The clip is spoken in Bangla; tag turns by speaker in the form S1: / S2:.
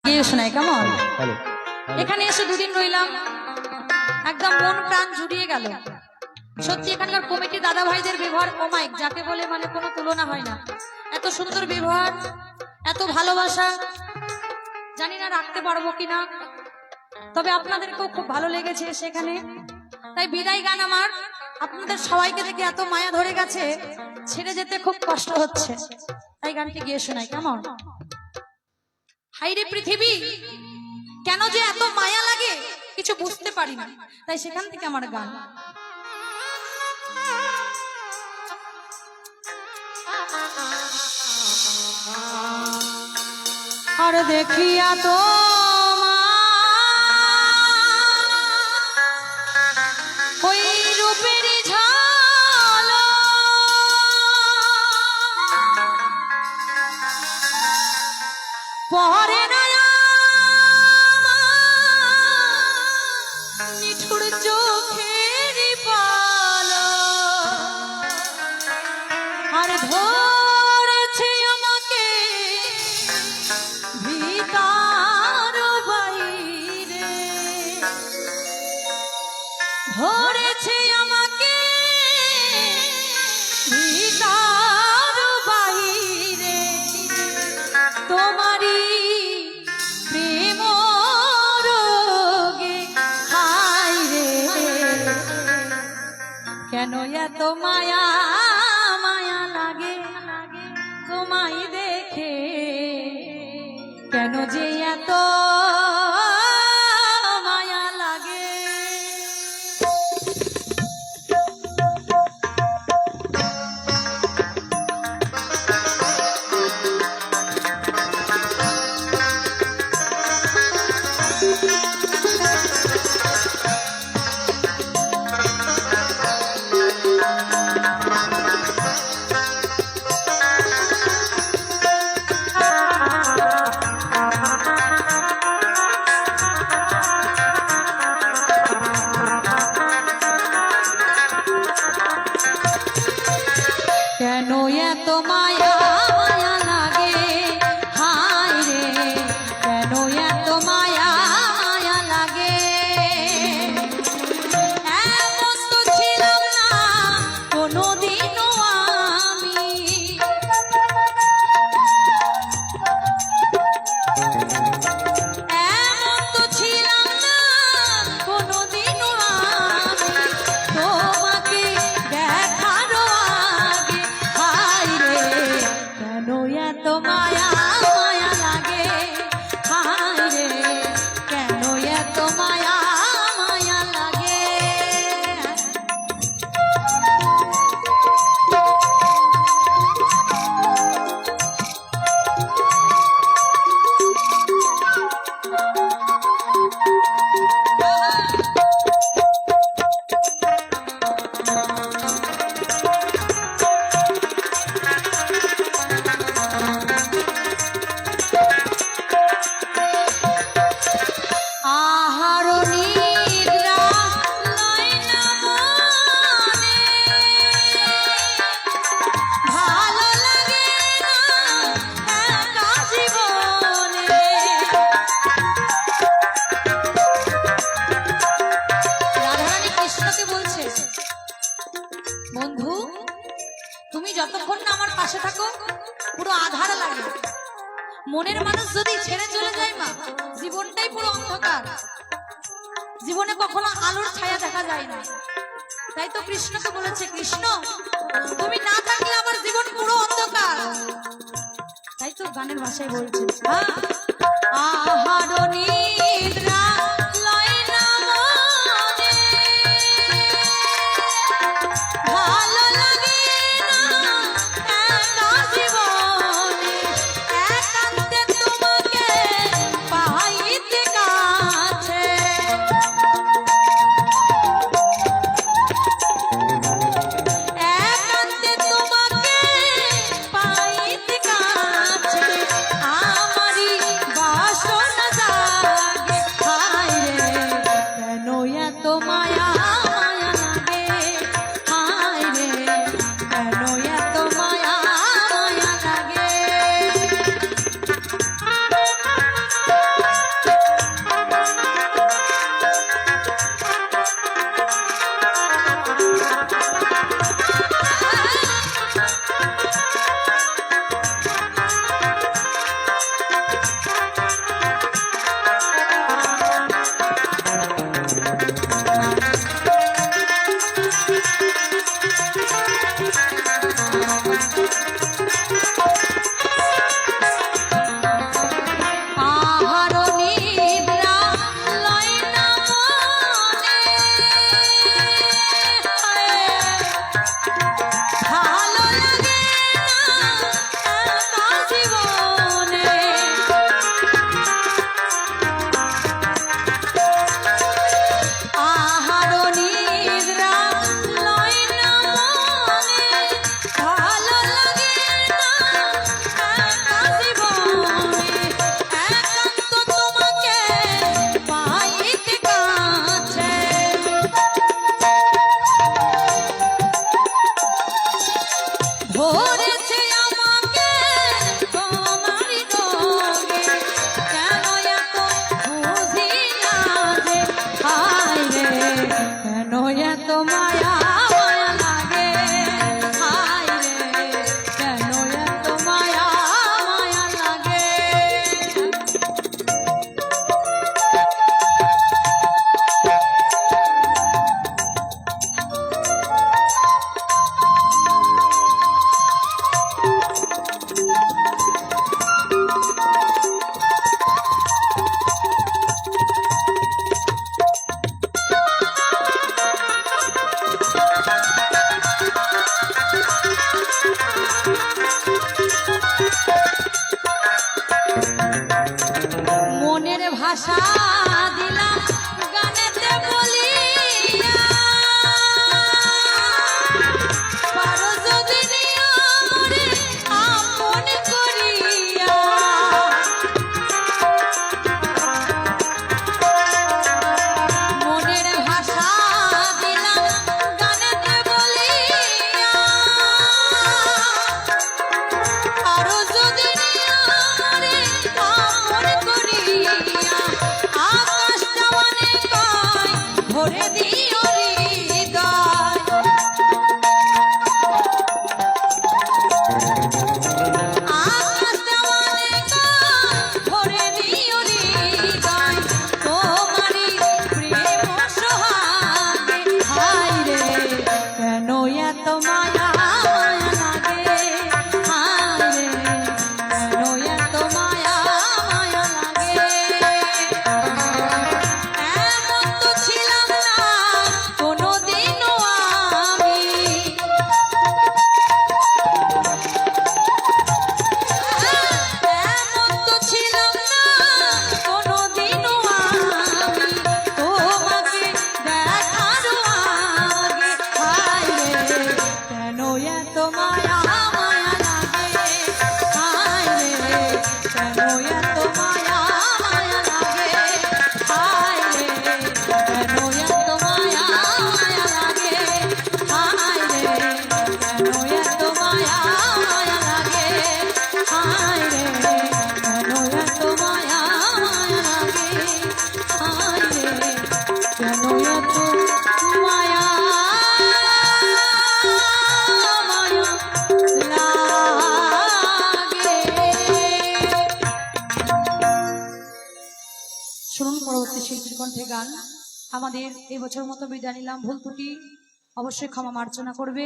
S1: গিয়ে শোনাই কেমন? এখানে এসে দুদিন রইলাম, একদম মন প্রাণ জুড়িয়ে গেল। সত্যি এখানকার কমিটি দাদা ভাইদের ব্যবহার অমায়িক, যাকে বলে মানে কোনো তুলনা হয় না। এত সুন্দর ব্যবহার, এত ভালোবাসা, জানি না রাখতে পারবো কিনা, তবে আপনাদেরকেও খুব ভালো লেগেছে সেখানে। তাই বিদায় গান আমার, আপনাদের সবাইকে দেখে এত মায়া ধরে গেছে, ছেড়ে যেতে খুব কষ্ট হচ্ছে, তাই গানটি গিয়ে শোনাই কেমন? হাইরে পৃথিবী, কেন যে এত মায়া লাগে কিছু বুঝতে পারি না, তাই সেখান থেকে আমার গান। আর দেখিয়া তো ওই রূপেরই ঝালক, পরে না নিঠুর চোখের পালক, আর ধরেছে আমাকে ভিতর বাইরে, ধরেছে আমাকে ভিতর বাইরে, তোমারই প্রেম রোগে হায় রে, কেন এত মায়া মায়া লাগে তোমায় দেখে, কেন যে এত মায়া লাগে। কেন এত মায়া মায়া লাগে হায় রে, কেন এত মায়া মায়া লাগে, এমন তো ছিলাম না কোনোদিনও আমি, এমন তো ছিলাম না কোনোদিনও আমি, তোমাকে দেখার আগে হায় রে, কেন এত মায়া মায়া লাগে হায় রে, কেন এত মায়া মায়া লাগে। আহার নিদ্রা লয় না মনে, ভালো লাগে না একা জীবনে, রাধারানী কৃষ্ণকে বলছে, বন্ধু তুমি যতক্ষণ না আমার পাশে থাকো পুরো আধার লাগে, মনের মানুষ যদি ছেড়ে চলে যায় মা, জীবনটাই পুরো অন্ধকার, জীবনে কখনো আলোর ছায়া দেখা যায় না। তাই তো কৃষ্ণকে বলেছে, কৃষ্ণ তুমি না থাকলে আমার জীবন পুরো অন্ধকার, তাই তো গানের ভাষায় বলছে, আহার নিদ্রা লয় না মনে, ভালো লাগে না একা জীবনে, একান্তে তোমাকে পাইতে কাছে, একান্তে তোমাকে পাইতে কাছে, আমারই মনের ভাষা দিলাম গানেতে বলিয়া, পারো যদি নিয়রে আপন করিয়া। মনের ভাষা দিলাম গানেতে বলিয়া, পারো যদি নিয়রে আপন করিয়া। আকাশটা অনেক ভরে দিও হৃদয়, আকাশটা অনেক ভরে দিও হৃদয়। তোমারই প্রেম সোহাগে হায় রে, কেন এত মায়া মায়া লাগে, হায় রে কেন এত মায়া মায়া লাগে। এমন তো ছিলাম না কোনোদিনও আমি, এমন তো ছিলাম না কোনোদিনও আমি, তোমাকে দেখার আগে হায় রে কেন এত মায়া মায়া লাগে, হায় রে কেন এত মায়া মায়া লাগে, হায় রে কেন এত মায়া মায়া লাগে, হায় রে কেন এত মায়া মায়া লাগে, হায় রে কেন এত মায়া মায়া লাগে, হায় রে কেন এত মায়া মায়া লাগে। শুনুন পরবর্তী শিল্পীর কণ্ঠে গান। আমাদের এই বছর মতো বিদায় নিলাম, ভুল ত্রুটি অবশ্যই ক্ষমা মার্জনা করবেন।